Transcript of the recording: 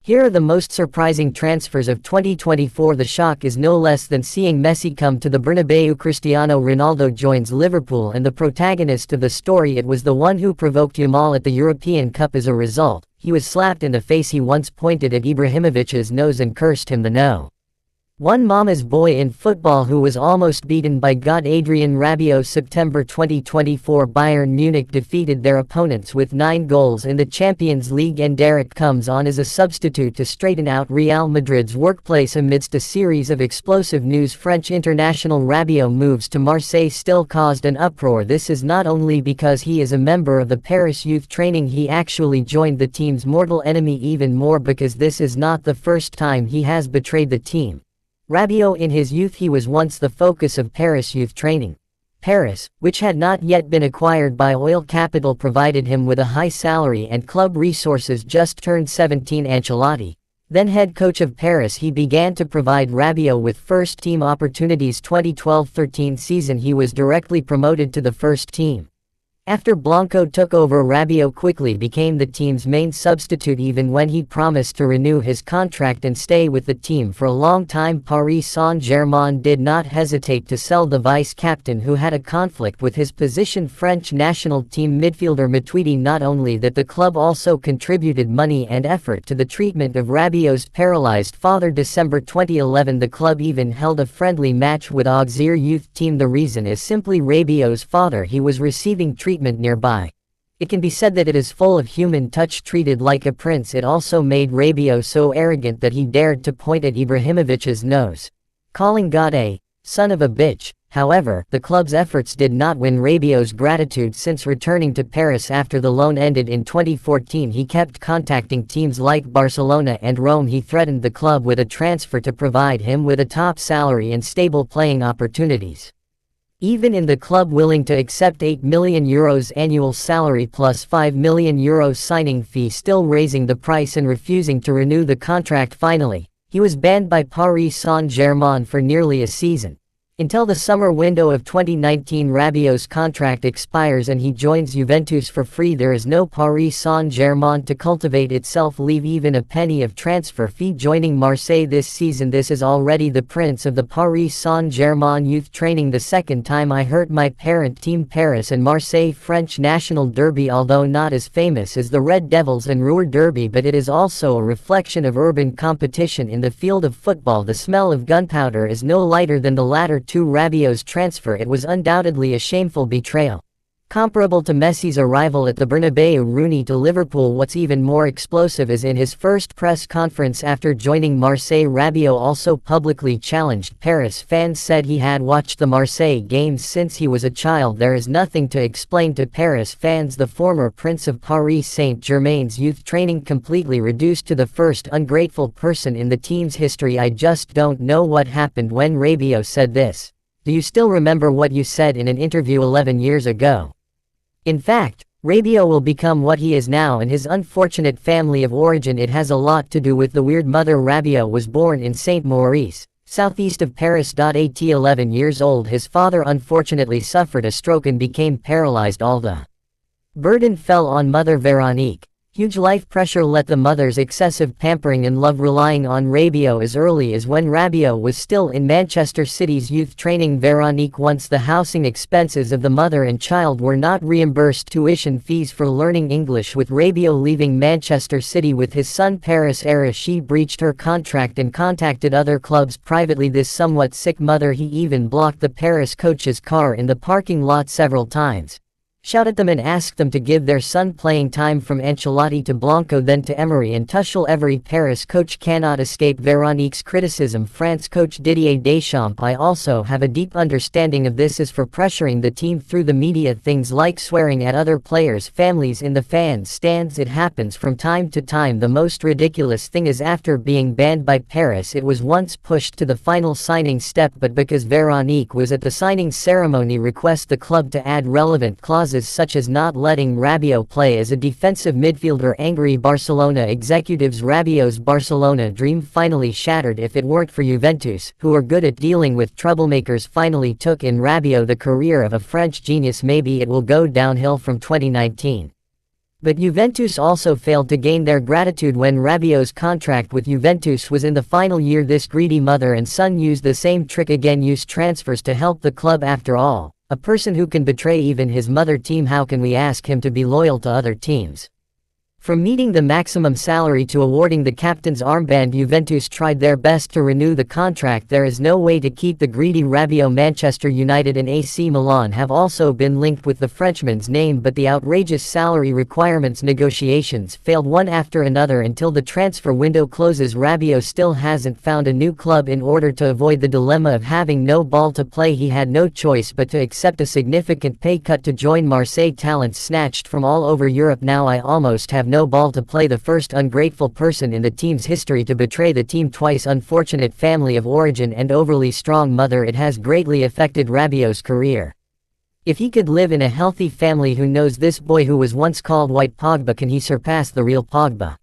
Here are the most surprising transfers of 2024. The shock is no less than seeing Messi come to the Bernabeu. Cristiano Ronaldo joins Liverpool, and the protagonist of the story, it was the one who provoked Yamal at the European Cup. As a result, he was slapped in the face. He once pointed at Ibrahimovic's nose and cursed him the no. One mama's boy in football who was almost beaten by God. Adrien Rabiot. September 2024, Bayern Munich defeated their opponents with 9 goals in the Champions League, and Derek comes on as a substitute to straighten out Real Madrid's workplace amidst a series of explosive news. French international Rabiot moves to Marseille still caused an uproar. This is not only because he is a member of the Paris youth training, he actually joined the team's mortal enemy, even more because this is not the first time he has betrayed the team. Rabiot, in his youth, he was once the focus of Paris youth training. Paris, which had not yet been acquired by oil capital, provided him with a high salary and club resources. Just turned 17, Ancelotti, then head coach of Paris, he began to provide Rabiot with first-team opportunities. 2012-13 season, he was directly promoted to the first team. After Blanco took over, Rabiot quickly became the team's main substitute, even when he promised to renew his contract and stay with the team for a long time. Paris Saint-Germain did not hesitate to sell the vice-captain, who had a conflict with his position. French national team midfielder Matuidi. Not only that, the club also contributed money and effort to the treatment of Rabiot's paralyzed father. December 2011, the club even held a friendly match with Auxerre youth team. The reason is simply Rabiot's father, he was receiving treatment nearby. It can be said that it is full of human touch, treated like a prince. It also made Rabiot so arrogant that he dared to point at Ibrahimovic's nose, calling God a son of a bitch. However, the club's efforts did not win Rabiot's gratitude. Since returning to Paris after the loan ended in 2014, he kept contacting teams like Barcelona and Rome. He threatened the club with a transfer to provide him with a top salary and stable playing opportunities. Even in the club willing to accept €8 million annual salary plus €5 million signing fee, still raising the price and refusing to renew the contract. Finally, he was banned by Paris Saint-Germain for nearly a season. Until the summer window of 2019, Rabiot's contract expires and he joins Juventus for free. There is no Paris Saint-Germain to cultivate itself, leave even a penny of transfer fee. Joining Marseille this season, this is already the prince of the Paris Saint-Germain youth training. The second time I hurt my parent team. Paris and Marseille French national derby. Although not as famous as the Red Devils and Rouen derby, but it is also a reflection of urban competition in the field of football. The smell of gunpowder is no lighter than the latter. To Rabiot's transfer, it was undoubtedly a shameful betrayal, comparable to Messi's arrival at the Bernabeu. Rooney to Liverpool. What's even more explosive is in his first press conference after joining Marseille, Rabiot also publicly challenged Paris fans, said he had watched the Marseille games since he was a child. There is nothing to explain to Paris fans. The former prince of Paris Saint-Germain's youth training completely reduced to the first ungrateful person in the team's history. I just don't know what happened when Rabiot said this. Do you still remember what you said in an interview 11 years ago? In fact, Rabiot will become what he is now, and his unfortunate family of origin. It has a lot to do with the weird mother. Rabiot was born in Saint-Maurice, southeast of Paris. At 11 years old, his father unfortunately suffered a stroke and became paralyzed. All the burden fell on mother Veronique. Huge life pressure let the mother's excessive pampering and love relying on Rabiot as early as when Rabiot was still in Manchester City's youth training. Veronique, once the housing expenses of the mother and child were not reimbursed, tuition fees for learning English. With Rabiot leaving Manchester City with his son Paris era, she breached her contract and contacted other clubs privately. This somewhat sick mother, he even blocked the Paris coach's car in the parking lot several times, shouted at them and asked them to give their son playing time. From Ancelotti to Blanco, then to Emery and Tuchel, every Paris coach cannot escape Veronique's criticism. France coach Didier Deschamps: I also have a deep understanding of this, is for pressuring the team through the media, things like swearing at other players' families in the fan stands. It happens from time to time. The most ridiculous thing is, after being banned by Paris, it was once pushed to the final signing step, but because Veronique was at the signing ceremony, request the club to add relevant clauses such as not letting Rabiot play as a defensive midfielder. Angry Barcelona executives: Rabiot's Barcelona dream finally shattered. If it weren't for Juventus, who are good at dealing with troublemakers, finally took in Rabiot, the career of a French genius, maybe it will go downhill from 2019. But Juventus also failed to gain their gratitude when Rabiot's contract with Juventus was in the final year. This greedy mother and son used the same trick again, used transfers to help the club. After all, a person who can betray even his mother team, how can we ask him to be loyal to other teams? From meeting the maximum salary to awarding the captain's armband, Juventus tried their best to renew the contract. There is no way to keep the greedy Rabiot. Manchester United and AC Milan have also been linked with the Frenchman's name, but the outrageous salary requirements negotiations failed one after another until the transfer window closes. Rabiot still hasn't found a new club. In order to avoid the dilemma of having no ball to play, he had no choice but to accept a significant pay cut to join Marseille, talents snatched from all over Europe. Now I almost have no ball to play. The first ungrateful person in the team's history to betray the team twice. Unfortunate family of origin and overly strong mother. It has greatly affected Rabiot's career. If he could live in a healthy family, who knows, this boy who was once called White Pogba, can he surpass the real Pogba?